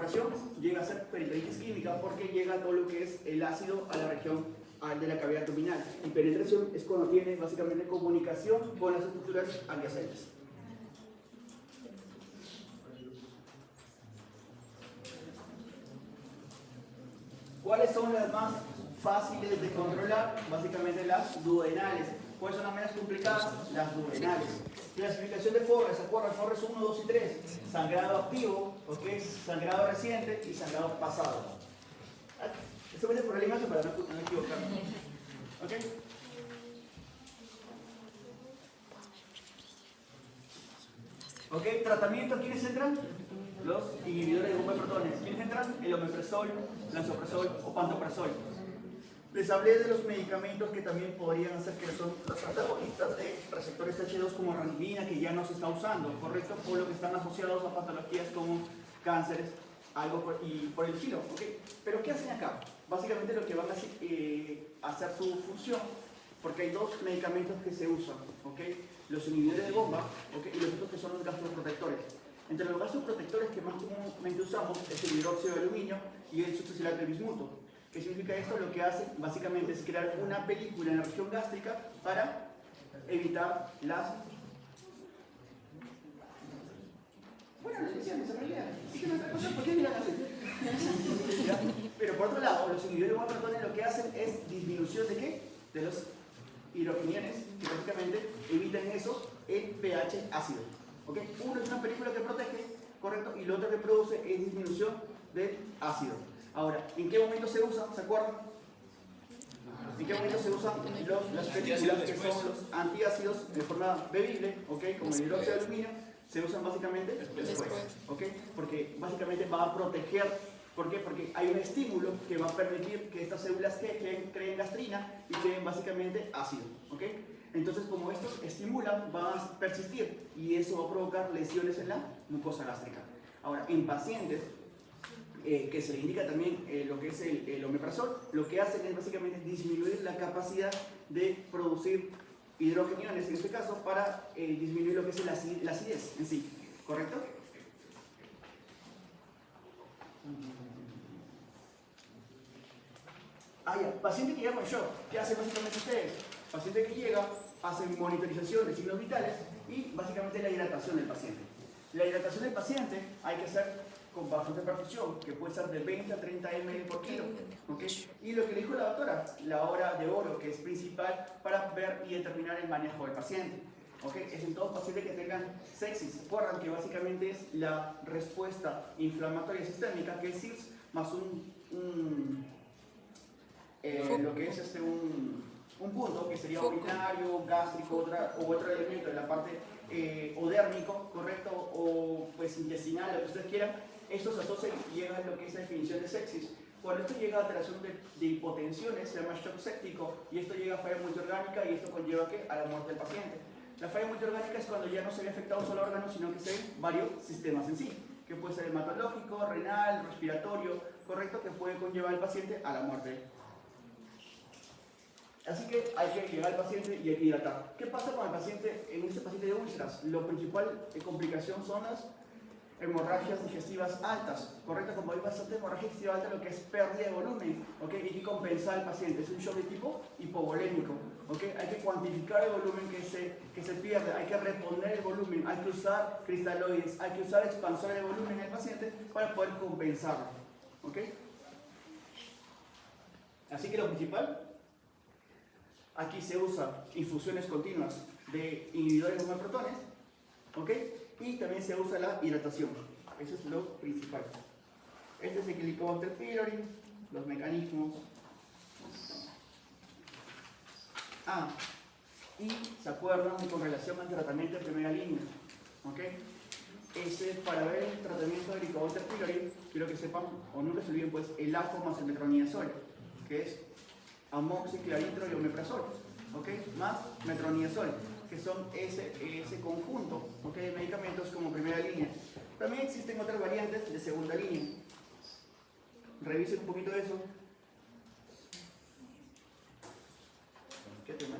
ocasión llega a ser peritonitis química porque llega todo lo que es el ácido a la región de la cavidad abdominal. Y penetración es cuando tiene básicamente comunicación con las estructuras adyacentes. ¿Cuáles son las más fáciles de controlar? Básicamente las duodenales. ¿Cuáles son las menos complicadas? Las duodenales. Clasificación de Forres, ¿se acuerdan? Forres 1, 2 y 3. Sangrado activo, ¿okay? Sangrado reciente y sangrado pasado. Esto viene por el imagen para no equivocarme. ¿Okay? ¿Ok? Tratamiento, ¿quiénes entran? Los inhibidores de bomba de protones. ¿Quiénes entran? El omeprazol, lansoprazol o pantoprazol. Les hablé de los medicamentos que también podrían hacer que son los antagonistas de receptores H2 como ranitidina, que ya no se está usando, ¿correcto? Por lo que están asociados a patologías como cánceres, y por el estilo, ¿ok? Pero ¿qué hacen acá? Básicamente lo que van a hacer su función, porque hay dos medicamentos que se usan, ¿ok? Los inhibidores de bomba, ¿ok? Y los otros que son los gastroprotectores. Entre los gastroprotectores que más comúnmente usamos es el hidróxido de aluminio y el succesilato de bismuto. ¿Qué significa esto? Lo que hace básicamente es crear una película en la región gástrica para evitar las... Bueno, las lesiones en realidad. Y que no otra cosa, ¿por qué miran así? Pero por otro lado, los inhibidores de bomba de protones lo que hacen es disminución de ¿qué? De los hidrogeniones, que básicamente evitan eso, el pH ácido. ¿Okay? Uno es una película que protege, correcto, y lo otro que produce es disminución del ácido. Ahora, ¿en qué momento se usa? ¿Se acuerdan? ¿En qué momento se usan las películas que son los antiácidos de forma bebible, ¿okay? Como el hidróxido de aluminio? Se usan básicamente después, ¿okay? Porque básicamente va a proteger. ¿Por qué? Porque hay un estímulo que va a permitir que estas células creen gastrina y creen básicamente ácido, ¿okay? Entonces, como estos estimulan, van a persistir y eso va a provocar lesiones en la mucosa gástrica. Ahora, en pacientes que se le indica también lo que es el omeprazol, lo que hacen es básicamente disminuir la capacidad de producir hidrogeniones, en este caso, para disminuir lo que es la acidez en sí, ¿correcto? Ya. Paciente que llega con shock, ¿qué hacen básicamente ustedes? Paciente que llega, hacen monitorización de signos vitales y básicamente la hidratación del paciente. La hidratación del paciente hay que hacer con bastante perfusión, que puede ser de 20 a 30 ml por kilo. ¿Okay? Y lo que le dijo la doctora, la hora de oro, que es principal para ver y determinar el manejo del paciente. ¿Okay? Es en todos pacientes que tengan sepsis. ¿Se acuerdan que básicamente es la respuesta inflamatoria sistémica, que es SIRS más lo que es un punto que sería urinario, gástrico, otro elemento de la parte odérmico, correcto, o pues intestinal, lo que ustedes quieran. Esto se asocia y llega a lo que es la definición de sepsis. Cuando esto llega a alteración de hipotensiones, se llama shock séptico, y esto llega a falla multiorgánica y esto conlleva a la muerte del paciente. La falla multiorgánica es cuando ya no se ve afectado un solo órgano, sino que se ven varios sistemas en sí, que puede ser hematológico, renal, respiratorio, correcto, que puede conllevar al paciente a la muerte. Así que hay que llegar al paciente y hay que hidratar. ¿Qué pasa con el paciente en este paciente de úlceras? La principal complicación son las hemorragias digestivas altas, ¿correcto? Como hay bastante hemorragia digestiva alta, lo que es pérdida de volumen, ¿ok? Hay que compensar al paciente. Es un shock de tipo hipovolémico, ¿ok? Hay que cuantificar el volumen que se pierde, hay que reponer el volumen, hay que usar cristaloides, hay que usar expansores de volumen en el paciente para poder compensarlo, ¿ok? Así que lo principal, aquí se usa infusiones continuas de inhibidores de bomba de protones, ¿ok? Y también se usa la hidratación. Eso es lo principal. Este es el Helicobacter pylori, los mecanismos. Y se acuerdan con relación al tratamiento de primera línea, ¿ok? Ese es para ver el tratamiento de Helicobacter pylori, quiero que sepan, o nunca se olviden, pues, el AFO más el metronidazol, que es amoxiclaritro y omeprazol, ¿ok? Más metronidazol, que son ese conjunto, ¿ok? De medicamentos como primera línea. También existen otras variantes de segunda línea. Revisen un poquito de eso. ¿Qué temas?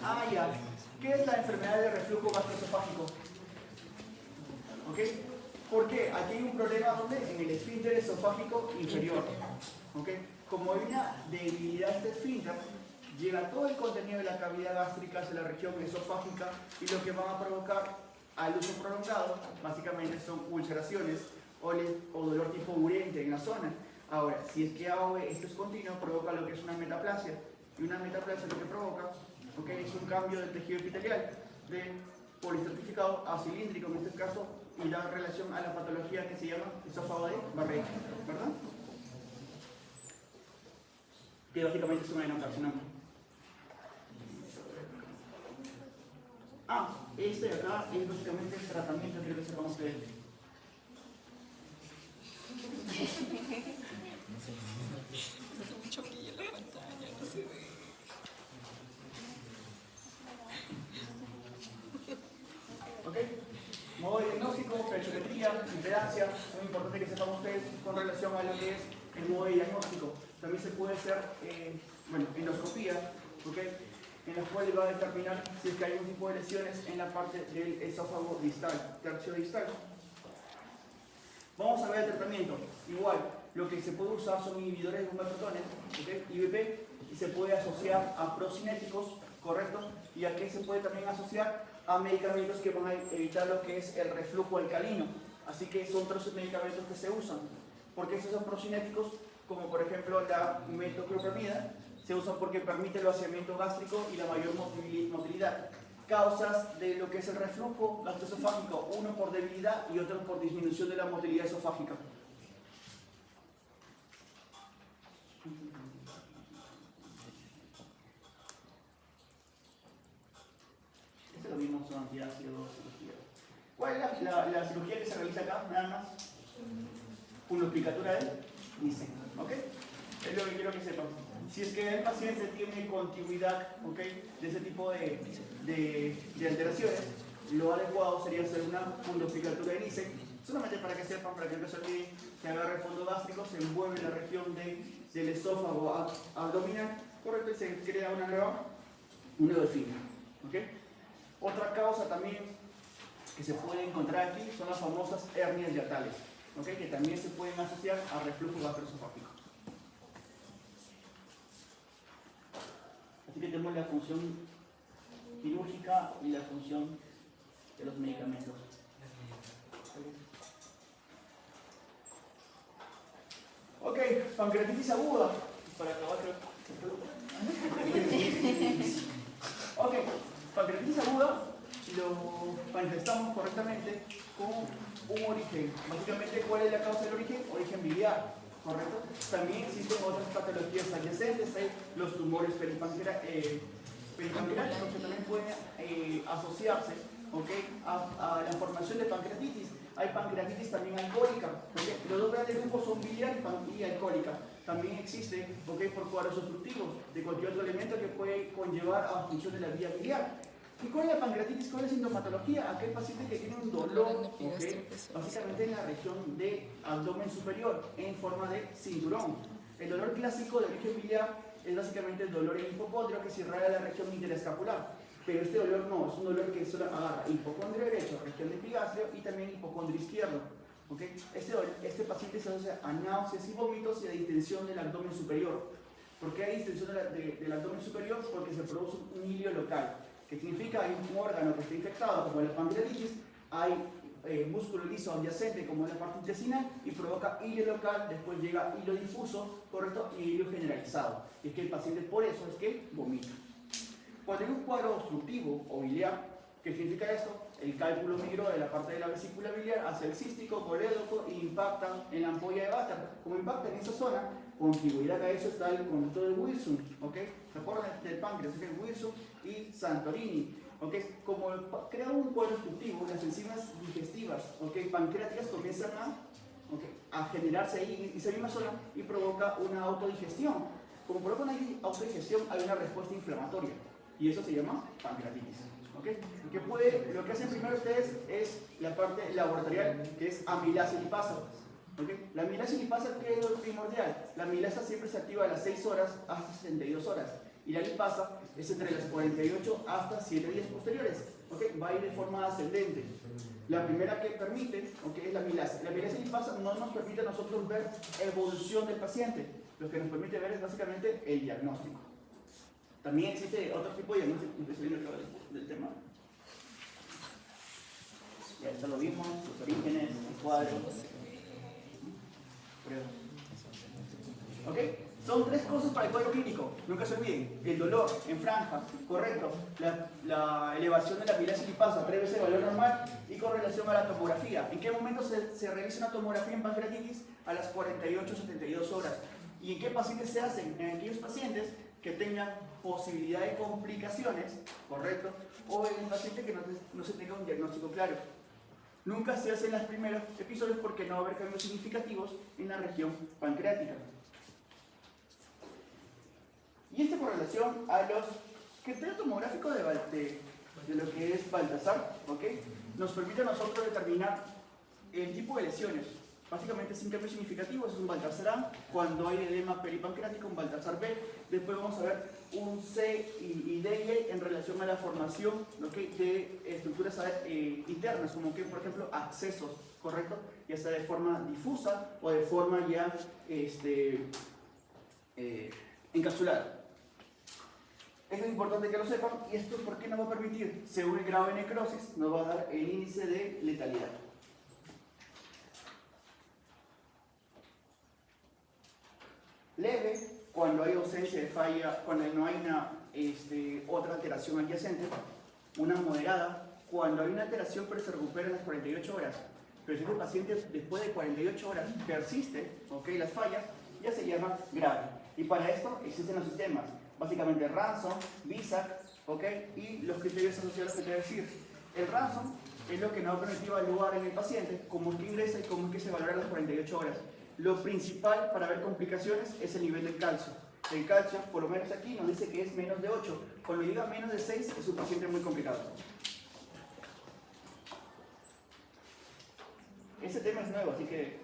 Ah, ya. ¿Qué es la enfermedad de reflujo gastroesofágico? ¿Ok? ¿Por qué? Aquí hay un problema donde en el esfínter esofágico inferior. ¿Ok? Como hay una debilidad de este esfínter, llega todo el contenido de la cavidad gástrica hacia la región esofágica y lo que van a provocar al uso prolongado básicamente son ulceraciones o dolor tipo urente en la zona. Ahora, si es que esto es continuo, provoca lo que es una metaplasia. Y una metaplasia lo que provoca, ¿okay?, es un cambio del tejido epitelial de polistratificado a cilíndrico en este caso, y da relación a la patología que se llama esófago de Barré, ¿verdad? Que básicamente es una adenocarcinoma. Este de acá es básicamente el tratamiento que quiero que sepan ustedes. Mucho brillo en la pantalla, no se ve. ¿Ok? Modo de diagnóstico, fechometría, impedancia, son importantes que sepan ustedes con relación a lo que es el modo de diagnóstico. También se puede hacer, endoscopía, ¿ok?, en la cual va a determinar si es que hay algún tipo de lesiones en la parte del esófago distal, tercio distal. Vamos a ver el tratamiento. Igual, lo que se puede usar son inhibidores de beta-protones, ¿okay?, IBP, y se puede asociar a procinéticos, ¿correcto? Y aquí se puede también asociar a medicamentos que van a evitar lo que es el reflujo alcalino. Así que son otros medicamentos que se usan. Porque estos son procinéticos, como por ejemplo la metoclopramida, se usa porque permite el vaciamiento gástrico y la mayor motilidad. Causas de lo que es el reflujo gastroesofágico, uno por debilidad y otro por disminución de la motilidad esofágica. Este lo vimos en antiácido, cirugía. ¿Cuál es la cirugía que se realiza acá? Nada más. Pulmoplicatura de Nissen, ¿ok? Es lo que quiero que sepan. Si es que el paciente tiene continuidad, ¿ok?, de ese tipo de alteraciones, lo adecuado sería hacer una fundoplicatura de Nissen, solamente para que sepan, para que no se olviden, se agarra el fondo gástrico, se envuelve en la región del esófago abdominal, correcto, y se crea una nueva fibra, ¿ok? Otra causa también que se puede encontrar aquí son las famosas hernias hiatales, ¿ok?, que también se pueden asociar a reflujo gastroesofágico. Así que tenemos la función quirúrgica y la función de los medicamentos. Ok, pancreatitis aguda. Para acabar, ok, pancreatitis aguda lo manifestamos correctamente con un origen. Básicamente, ¿cuál es la causa del origen? Origen biliar. ¿Correcto? También existen otras patologías adyacentes, hay los tumores peripancreáticos que también pueden asociarse, ¿okay?, a la formación de pancreatitis. Hay pancreatitis también alcohólica, ¿okay? Los dos grandes grupos son biliar y alcohólica. También existe, ¿okay?, por cuadros obstructivos de cualquier otro elemento que puede conllevar a obstrucción de la vía biliar. ¿Y cuál es la pancreatitis? ¿Cuál es la sintomatología? Aquel paciente que tiene un dolor, ¿okay?, básicamente en la región de abdomen superior, en forma de cinturón. El dolor clásico de origen biliar es básicamente el dolor en hipocondrio que se irradia la región interescapular. Pero este dolor no, es un dolor que solo agarra hipocondrio derecho, región de epigastrio, y también hipocondrio izquierdo. ¿Okay? Este paciente se asocia a náuseas y vómitos y a distensión del abdomen superior. ¿Por qué hay distensión del abdomen superior? Porque se produce un hilio local, que significa hay un órgano que está infectado, como la pancreatitis, hay músculo liso adyacente, como la parte intestinal, y provoca hilio local, después llega hilo difuso, ¿correcto?, y hilo generalizado. Y es que el paciente por eso es que vomita. Cuando hay un cuadro obstructivo o biliar, ¿qué significa esto? El cálculo migró de la parte de la vesícula biliar hacia el cístico, colédoco, e impactan en la ampolla de Vater. Como impacta en esa zona, contribuirá a eso está el conducto de Wilson, ¿ok? ¿Se acuerdan del páncreas? Es Wilson y Santorini, ¿ok? Como crea un cuadro obstructivo, las enzimas digestivas, ¿ok?, pancreáticas comienzan a generarse ahí en esa misma zona y provoca una autodigestión. Como provoca una autodigestión, hay una respuesta inflamatoria. Y eso se llama pancreatitis. ¿Okay? Lo que hacen primero ustedes es la parte laboratorial, que es amilasa y lipasa. ¿Okay? La amilasa y lipasa, ¿qué es lo primordial? La amilasa siempre se activa a las 6 horas hasta 72 horas. y la lipasa es entre las 48 hasta 7 días posteriores. ¿Okay? Va a ir de forma ascendente. La primera que permite, ¿okay?, es la milasa. La milasa y lipasa no nos permite a nosotros ver evolución del paciente. Lo que nos permite ver es básicamente el diagnóstico. También existe otro tipo de diagnóstico del tema. Ya esto lo vimos, los orígenes, el cuadro. ¿Ok? Son 3 cosas para el cuadro clínico, nunca se olviden. El dolor en franja, correcto. La elevación de la milasa y lipasa, 3 veces el valor normal y con relación a la tomografía. ¿En qué momento se realiza una tomografía en pancreatitis? A las 48-72 horas. ¿Y en qué pacientes se hacen? En aquellos pacientes que tengan posibilidad de complicaciones, correcto, o en un paciente que no se tenga un diagnóstico claro. Nunca se hacen los primeros episodios porque no va a haber cambios significativos en la región pancreática. Y esto con relación a los criterios tomográficos de lo que es Baltasar, ¿ok? Nos permite a nosotros determinar el tipo de lesiones. Básicamente sin cambios significativos, es un Baltasar A. Cuando hay edema peripancreático, un Baltasar B. Después vamos a ver un C y D y E en relación a la formación, ¿okay?, de estructuras internas, como que por ejemplo accesos, ¿correcto? Ya sea de forma difusa o de forma ya encapsulada. Esto es importante que lo sepan, y esto ¿por qué nos va a permitir? Según el grado de necrosis, nos va a dar el índice de letalidad. Leve, cuando hay ausencia de falla, cuando no hay otra alteración adyacente. Una moderada, cuando hay una alteración pero se recupera en las 48 horas. Pero si este paciente después de 48 horas persiste, ¿okay?, las fallas, ya se llama grave. Y para esto existen los sistemas, básicamente Ransom, BISAC, ¿okay?, y los criterios asociados que te voy a decir. El Ransom es lo que nos va a permitir evaluar en el paciente cómo es que ingresa y cómo es que se valora las 48 horas. Lo principal para ver complicaciones es el nivel del calcio. El calcio, por lo menos aquí, nos dice que es menos de 8. Cuando diga menos de 6, es un paciente muy complicado. Ese tema es nuevo, así que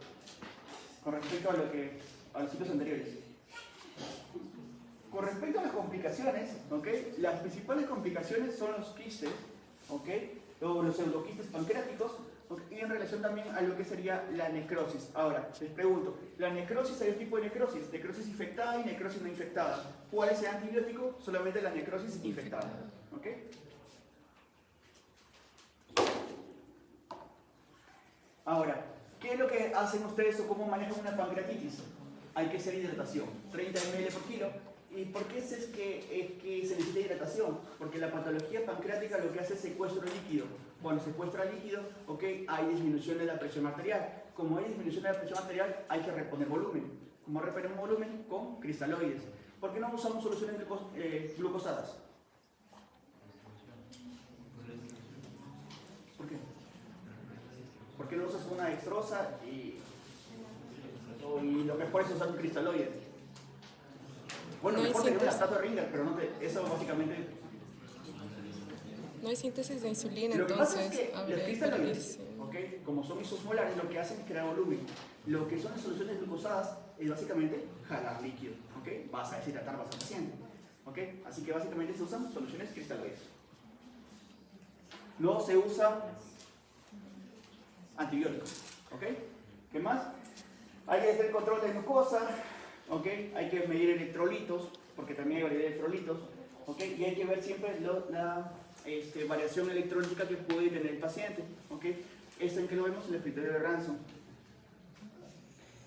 con respecto a los ciclos anteriores. Con respecto a las complicaciones, ¿okay?, las principales complicaciones son los quistes, ¿okay?, o los pseudoquistes pancreáticos, y en relación también a lo que sería la necrosis. Ahora, les pregunto, la necrosis, hay dos tipos de necrosis infectada y necrosis no infectada. ¿Cuál es el antibiótico? Solamente la necrosis infectada. ¿Okay? Ahora, ¿qué es lo que hacen ustedes o cómo manejan una pancreatitis? Hay que hacer hidratación, 30 ml por kilo. ¿Y por qué es que se necesita hidratación? Porque la patología pancreática lo que hace es secuestro de líquido. Cuando secuestra líquido, ¿okay?, hay disminución de la presión arterial. Como hay disminución de la presión arterial, hay que reponer volumen. ¿Cómo reponemos volumen? Con cristaloides. ¿Por qué no usamos soluciones glucosadas? ¿Por qué? ¿Por qué no usas una dextrosa y lo mejor es usar un cristaloide? Bueno, No mejor tener un síntesis. lactato de Ringer, pero eso básicamente... No hay síntesis de insulina, Lo que pasa entonces es que los habría que cristaloides, permitirse. ¿okay?, como son isosmolares, lo que hacen es crear volumen. Lo que son las soluciones glucosadas es básicamente jalar líquido. ¿Okay? Vas a deshidratar, vas a paciente. ¿Okay? Así que básicamente se usan soluciones cristaloides. Luego se usa antibióticos. ¿Okay? ¿Qué más? Hay que hacer el control de glucosa. ¿Okay? Hay que medir electrolitos, porque también hay variedad de electrolitos. ¿Okay? Y hay que ver siempre la variación electrolítica que puede tener el paciente. ¿Okay? Esto en que lo vemos en el criterio de Ransom.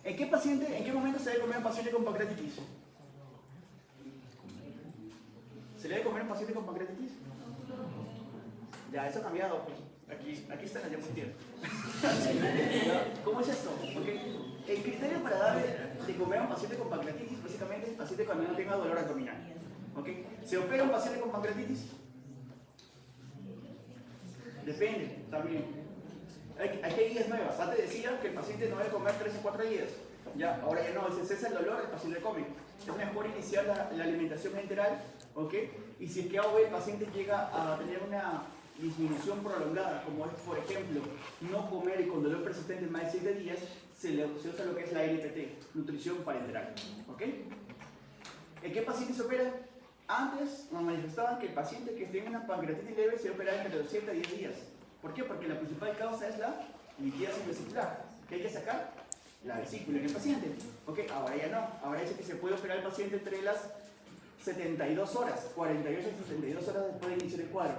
¿En qué momento se debe comer a un paciente con pancreatitis? ¿Se le debe comer a un paciente con pancreatitis? Ya, eso ha cambiado. Aquí está en la diapositiva. ¿Cómo es esto? ¿Okay? El criterio para darle de comer a un paciente con pancreatitis, básicamente, es el paciente cuando no tenga dolor abdominal. ¿Okay? ¿Se opera un paciente con pancreatitis? Depende, también. Hay guías nuevas. Antes decía que el paciente no debe comer 3 o 4 días. Ya, ahora ya no, si cesa el dolor, el paciente come. Es mejor iniciar la alimentación enteral, ¿ok? Y si es que el paciente llega a tener una disminución prolongada, como es, por ejemplo, no comer y con dolor persistente más de 7 días, se usa lo que es la NPT, nutrición parenteral, ¿ok? ¿En qué paciente se opera? Antes nos manifestaban que el paciente que tenga una pancreatitis leve se opera entre los 7 a 10 días. ¿Por qué? Porque la principal causa es la litiasis vesicular. ¿Qué hay que sacar? La vesícula en el paciente. ¿Ok? Ahora ya no. Ahora dice que se puede operar al paciente entre las 72 horas, 48 a 72 horas después de iniciar el cuadro.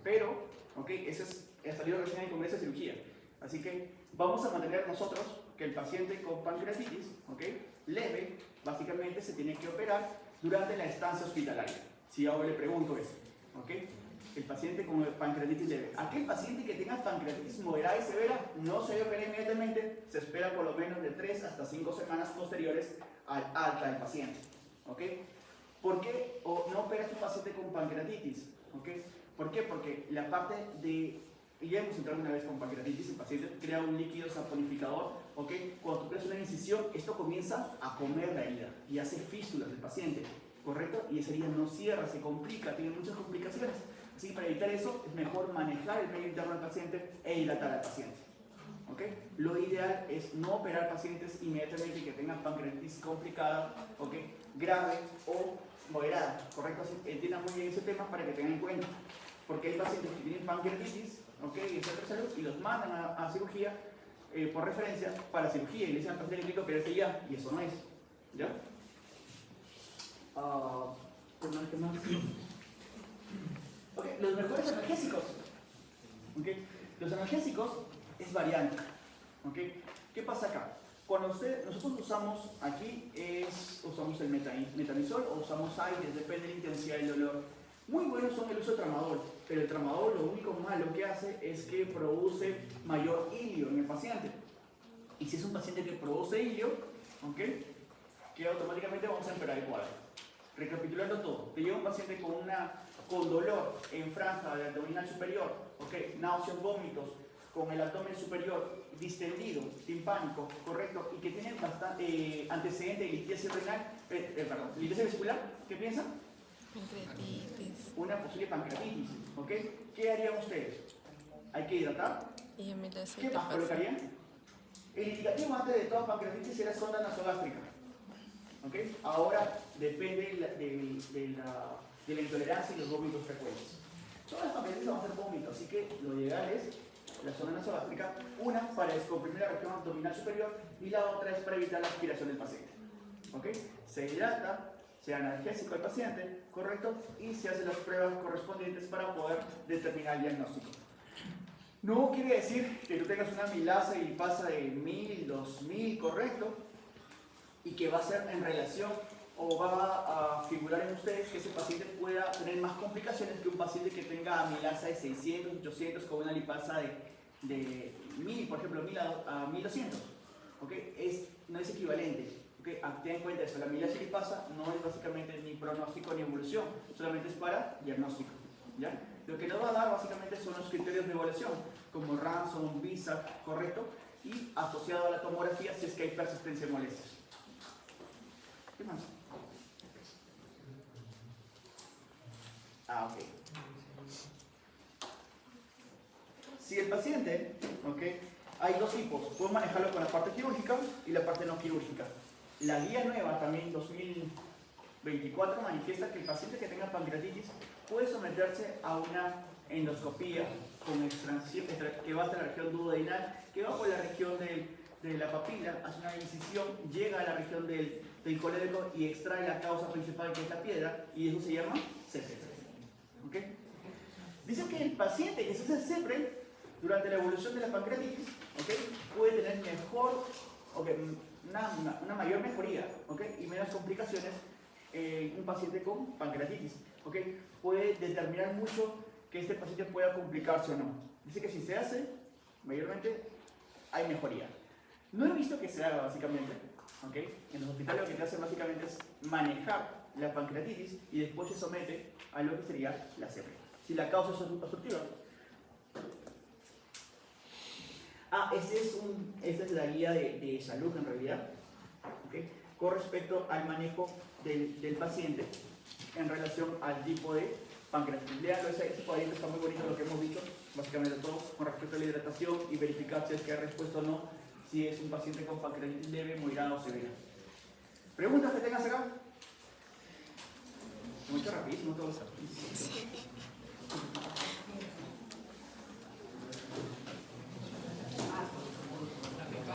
Pero, ¿ok? Eso ha salido recién en el Congreso de Cirugía. Así que vamos a mantener nosotros que el paciente con pancreatitis, ¿ok? Leve, básicamente se tiene que operar durante la estancia hospitalaria. Si ahora le pregunto eso, ¿ok? El paciente con pancreatitis leve. Aquel paciente que tenga pancreatitis moderada y severa no se opera inmediatamente, se espera por lo menos de 3 hasta 5 semanas posteriores al alta del paciente, ¿ok? ¿Por qué no opera su paciente con pancreatitis? ¿Ok? ¿Por qué? Porque la parte de, ya hemos entrado una vez con pancreatitis, el paciente crea un líquido saponificador, ¿ok? Cuando tú creas una incisión, esto comienza a comer la herida y hace fístulas del paciente, ¿correcto? Y esa herida no cierra, se complica, tiene muchas complicaciones. Así que para evitar eso, es mejor manejar el medio interno del paciente e hidratar al paciente, ¿ok? Lo ideal es no operar pacientes inmediatamente que tengan pancreatitis complicada, ¿ok? Grave o moderada, ¿correcto? Así entiendan muy bien ese tema para que tengan en cuenta, porque hay pacientes que tienen pancreatitis, ¿ok? Y el centro de salud y los mandan a cirugía por referencia para cirugía y le dicen al paciente que tiene que operarse ya, y eso no es, ¿ya? ¿Qué más? Ok, los mejores analgésicos, ¿ok? Los analgésicos es variante, ¿ok? ¿Qué pasa acá? Cuando nosotros usamos aquí, usamos el metamizol o usamos aires, depende de la intensidad del dolor. Muy buenos son el uso de tramadol, pero el tramadol lo único malo que hace es que produce mayor hilio en el paciente. Y si es un paciente que produce hilio, ¿ok? Que automáticamente vamos a empeorar el cuadro. Recapitulando todo, te lleva un paciente con dolor en franja del abdominal superior, ¿ok? Náuseas, vómitos, con el abdomen superior distendido, timpánico, correcto, y que tienen bastante antecedente de litiasis renal, litiasis vesicular, ¿qué piensan? Pancreatitis. Una posible pancreatitis, ¿ok? ¿Qué harían ustedes? Hay que hidratar. Y amilasa ¿Qué más colocarían? El indicativo antes de toda pancreatitis era sonda nasogástrica, ¿ok? Ahora depende de la intolerancia y los vómitos frecuentes. Todas las pancreatitis van a ser vómitos, así que lo ideal es la zona nasogástrica, una para descomprimir la región abdominal superior y la otra es para evitar la aspiración del paciente. ¿Ok? Se hidrata, se analgésico al paciente, ¿correcto? Y se hacen las pruebas correspondientes para poder determinar el diagnóstico. No quiere decir que tú tengas una amilasa y pasa de 1000, 2000, ¿correcto? Y que va a ser en relación o va a figurar en ustedes que ese paciente pueda tener más complicaciones que un paciente que tenga amilasa de 600, 800 con una lipasa de 1000, por ejemplo, 1000 a 1200. ¿Ok? No es equivalente. ¿Okay? Ten en cuenta eso, la amilasa y lipasa no es básicamente ni pronóstico ni evolución, solamente es para diagnóstico. ¿Ya? Lo que nos va a dar básicamente son los criterios de evaluación, como Ransom, BISAC, ¿correcto? Y asociado a la tomografía si es que hay persistencia de molestias. ¿Qué más? Ok. Si el paciente, ok, hay dos tipos, puedo manejarlo con la parte quirúrgica y la parte no quirúrgica. La guía nueva también 2024 manifiesta que el paciente que tenga pancreatitis puede someterse a una endoscopía con extracción que va hasta la región duodenal, que va por la región de la papila, hace una incisión, llega a la región del colédoco y extrae la causa principal que es la piedra y eso se llama CEPRE. ¿Okay? Dice que el paciente que se hace CEPRE durante la evolución de la pancreatitis, ¿okay? Puede tener mejor, una mayor mejoría, ¿okay? Y menos complicaciones en un paciente con pancreatitis, ¿okay? Puede determinar mucho que este paciente pueda complicarse o no. Dice que si se hace, mayormente hay mejoría. No he visto que se haga básicamente, ¿okay? En los hospitales lo que te hacen básicamente es manejar la pancreatitis y después se somete a lo que sería la CEPRE. Si la causa es obstructiva. Esta es la guía de salud en realidad, ¿okay? Con respecto al manejo del paciente en relación al tipo de pancreatitis. Leanlo, ese cuadrito está muy bonito lo que hemos dicho, básicamente todo con respecto a la hidratación y verificar si es que hay respuesta o no, si es un paciente con pancreatitis leve, moderada o severa. ¿Preguntas que tengas acá? Mucho rapidísimo todos los artistas.